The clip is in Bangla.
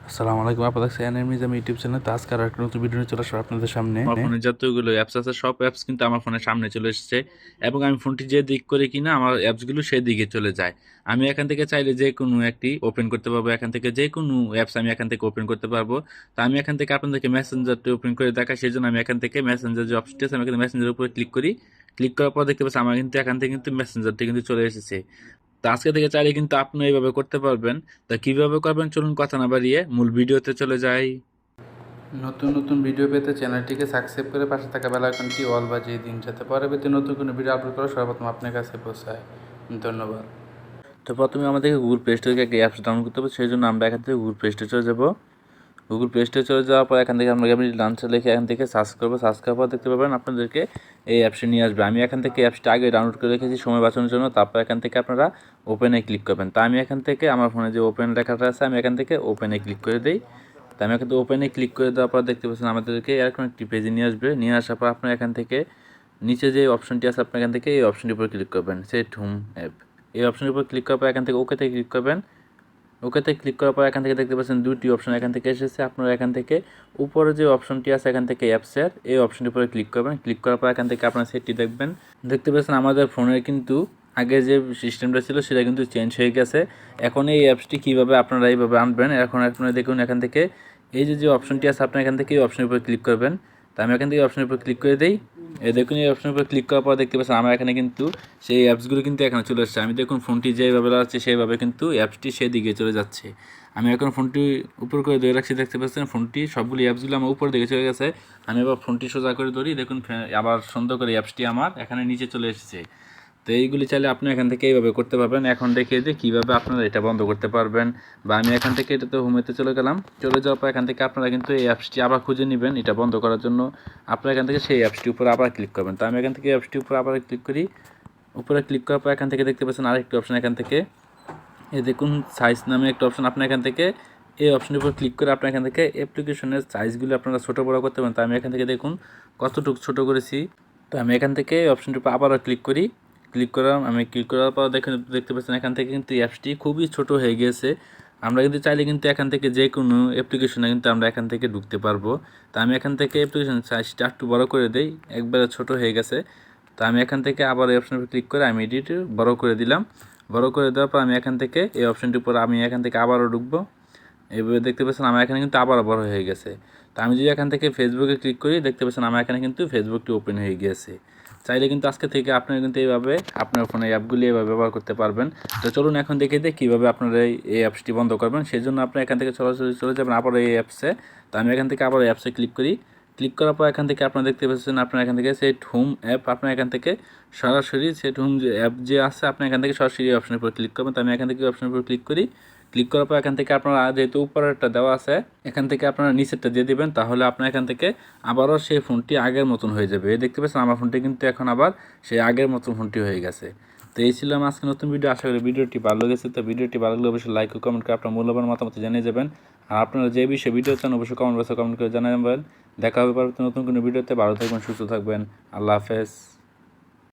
আসসালামু আলাইকুম, আপনারা দেখছেন Nm Nizam ইউটিউব চ্যানেল। তো আজকে আর একটা নতুন ভিডিও নিয়ে চলে আসলাম আপনাদের সামনে। আমার ফোনে যতগুলো অ্যাপস আছে সব অ্যাপস কিন্তু আমার ফোনের সামনে চলে এসেছে এবং আমি ফোনটি যে দিক করে কিনা আমার অ্যাপসগুলো সেই দিকে চলে যায়। আমি এখান থেকে চাইলে যে কোনো একটি ওপেন করতে পারবো, এখান থেকে যে কোনো অ্যাপস আমি এখান থেকে ওপেন করতে পারবো। তো আমি এখান থেকে আপনাদেরকে মেসেঞ্জারটি ওপেন করে দেখাই, সেই জন্য আমি এখান থেকে মেসেঞ্জার যে অপশনটি আছে আমি এখানে মেসেঞ্জারের উপরে ক্লিক করি। ক্লিক করার পর দেখতে পাচ্ছি আমার কিন্তু এখান থেকে কিন্তু মেসেঞ্জারটি কিন্তু চলে এসেছে। তো আজকে থেকে চাইলে কিন্তু আপনি এইভাবে করতে পারবেন। তা কিভাবে করবেন চলুন কথা না বাড়িয়ে মূল ভিডিওতে চলে যাই। নতুন নতুন ভিডিও পেতে চ্যানেলটিকে সাবস্ক্রাইব করে পাশে থাকা বেল আইকনটি অল বাজিয়ে দিন, যাতে পরবর্তী নতুন কোনো ভিডিও আপলোড করা সর্বপ্রথম আপনার কাছে পৌঁছায়। ধন্যবাদ। তো প্রথমে আমাদেরকে গুগল প্লে স্টোর থেকে একটা অ্যাপস ডাউনলোড করতে হবে, সেই জন্য আমরা এখান থেকে গুগল প্লে স্টোরে চলে যাবো। গুগল প্লে স্টোরে চলে যাওয়ার পর এখান থেকে আমরা লাঞ্চে লিখে এখান থেকে সার্চ করবো। সার্চ করার পর দেখতে পাবেন আপনাদেরকে এই অ্যাপসটি নিয়ে আসবে। আমি এখান থেকে অ্যাপসটা আগে ডাউনলোড করে রেখেছি সময় বাঁচানোর জন্য। তারপর এখান থেকে আপনারা ওপেনে ক্লিক করবেন। তা আমি এখান থেকে আমার ফোনে যে ওপেন লেখাটা আছে আমি এখান থেকে ওপেনে ক্লিক করে দিই। তো আমি এখান থেকে ওপেনে ক্লিক করে দেওয়ার পর দেখতে পাচ্ছেন আমাদেরকে এরকম একটি পেজে নিয়ে আসবে। নিয়ে আসার পর আপনার এখান থেকে নিচে যে অপশনটি আছে আপনার এখান থেকে এই অপশনটির উপর ক্লিক করবেন, সেট হোম অ্যাপ। এই অপশনের উপর ক্লিক করার পর এখান থেকে ওকেতে ক্লিক করবেন। ওকেতে ক্লিক করার পর এখান থেকে দেখতে পাচ্ছেন দুটি অপশন এখান থেকে এসেছে। আপনারা এখান থেকে উপরে যে অপশনটি আছে এখান থেকে অ্যাপসের এই অপশনটির উপরে ক্লিক করবেন। ক্লিক করার পর এখান থেকে আপনার সেটটি দেখবেন। দেখতে পাচ্ছেন আমাদের ফোনের কিন্তু আগে যে সিস্টেমটা ছিল সেটা কিন্তু চেঞ্জ হয়ে গেছে। এখন এই অ্যাপসটি কীভাবে আপনারা এইভাবে আনবেন, এখন আপনারা দেখুন এখান থেকে এই যে অপশনটি আছে আপনার এখান থেকে এই অপশনের উপরে ক্লিক করবেন। তো আমি এখান থেকে অপশনের উপর ক্লিক করে দিই। এই দেখুন এই অপশনের উপর ক্লিক করার পর দেখতে পাচ্ছেন আমার এখানে কিন্তু সেই অ্যাপসগুলো কিন্তু এখানে চলে আসছে। আমি দেখুন ফোনটি যেভাবে আছে সেইভাবে কিন্তু অ্যাপসটি সেদিকে চলে যাচ্ছে। আমি এখন ফোনটি উপর করে ধরে রাখছি, দেখতে পাচ্ছেন ফোনটি সবগুলি অ্যাপসগুলো আমার উপর দিকে চলে গেছে। আমি এবার ফোনটি সোজা করে ধরি, দেখুন আবার সুন্দর করে অ্যাপসটি আমার এখানে নিচে চলে এসেছে। তো এইগুলি চাইলে আপনি এখান থেকে এইভাবে করতে পারবেন। এখন দেখিয়ে দিই কীভাবে আপনারা এটা বন্ধ করতে পারবেন। বা আমি এখান থেকে এটা তো হোমেতে চলে গেলাম। চলে যাওয়ার পর এখান থেকে আপনারা কিন্তু এই অ্যাপসটি আবার খুঁজে নেবেন। এটা বন্ধ করার জন্য আপনারা এখান থেকে সেই অ্যাপসটির উপর আবার ক্লিক করবেন। তো আমি এখান থেকে অ্যাপসটির উপর আবার ক্লিক করি। উপরে ক্লিক করার পর এখান থেকে দেখতে পাচ্ছেন আরেকটি অপশন, এখান থেকে এই দেখুন সাইজ নামে একটা অপশন। আপনার এখান থেকে এই অপশনের উপর ক্লিক করে আপনার এখান থেকে অ্যাপ্লিকেশনের সাইজগুলো আপনারা ছোটো বড়ো করতে পারেন। তো আমি এখান থেকে দেখুন কতটুকু ছোটো করেছি। তো আমি এখান থেকে অপশনটির উপর আবারও ক্লিক করি। ক্লিক করার পর দেখতে পাচ্ছেন এখান থেকে কিন্তু অ্যাপসটি খুবই ছোট হয়ে গিয়েছে। আমরা কিন্তু চাইলে কিন্তু এখান থেকে যে কোনো অ্যাপ্লিকেশনে কিন্তু আমরা এখান থেকে ঢুকতে পারবো। তো আমি এখান থেকে অ্যাপ্লিকেশন সাইজটা একটু বড় করে দিই, একবারে ছোট হয়ে গেছে। তো আমি এখান থেকে আবার এই অপশনের উপর ক্লিক করে আমি এডিট বড় করে দিলাম। বড় করে দেওয়ার পর আমি এখান থেকে এই অপশনটির উপর আমি এখান থেকে আবারও ঢুকবো। এভাবে দেখতে পাচ্ছেন আমার এখানে কিন্তু আবারও বড় হয়ে গেছে। তো আমি যদি এখান থেকে ফেসবুকে ক্লিক করি দেখতে পাচ্ছেন আমার এখানে কিন্তু ফেসবুকটি ওপেন হয়ে গিয়েছে। চাইলে কিন্তু আজকে থেকে আপনারা কিন্তু এইভাবে আপনার ফোনে অ্যাপগুলি এভাবে ব্যবহার করতে পারবেন। তো চলুন এখন দেখে দিই কীভাবে আপনারা এই অ্যাপসটি বন্ধ করবেন। সেই জন্য আপনি এখান থেকে সরাসরি চলে যাবেন আবার এই অ্যাপসে। তো আমি এখান থেকে আবার অ্যাপসে ক্লিক করি। ক্লিক করার পর এখান থেকে আপনারা দেখতে পাচ্ছেন আপনার এখান থেকে সেট হোম অ্যাপ। আপনার এখান থেকে সরাসরি সেট হোম যে অ্যাপ যে আছে আপনি এখান থেকে সরাসরি অপশনের উপর ক্লিক করবেন। তো আমি এখান থেকে অপশনের উপর ক্লিক করি। ক্লিক করার পর এখান থেকে আপনারা যেহেতু উপরেরটা দেওয়া আছে এখান থেকে আপনারা নিচেরটা দিয়ে দেবেন, তাহলে আপনার এখান থেকে আবারও সেই ফোনটি আগের মতন হয়ে যাবে। এই দেখতে পাচ্ছেন আমার ফোনটি কিন্তু এখন আবার সেই আগের মতন ফোনটি হয়ে গেছে। তো এই ছিল আজকে নতুন ভিডিও। আশা করি ভিডিওটি ভালো লেগেছে। তো ভিডিওটি ভালো লাগলে অবশ্যই লাইক ও কমেন্ট করে আপনার মূল্যবান মতামত জানিয়ে যাবেন। আর আপনারা যে বিষয়ে ভিডিও চান অবশ্যই কমেন্ট বক্সে কমেন্ট করে জানাবেন। দেখা হবে পরবর্তী নতুন কোনো ভিডিওতে। ভালো থাকবেন, সুস্থ থাকবেন। আল্লাহ হাফেজ।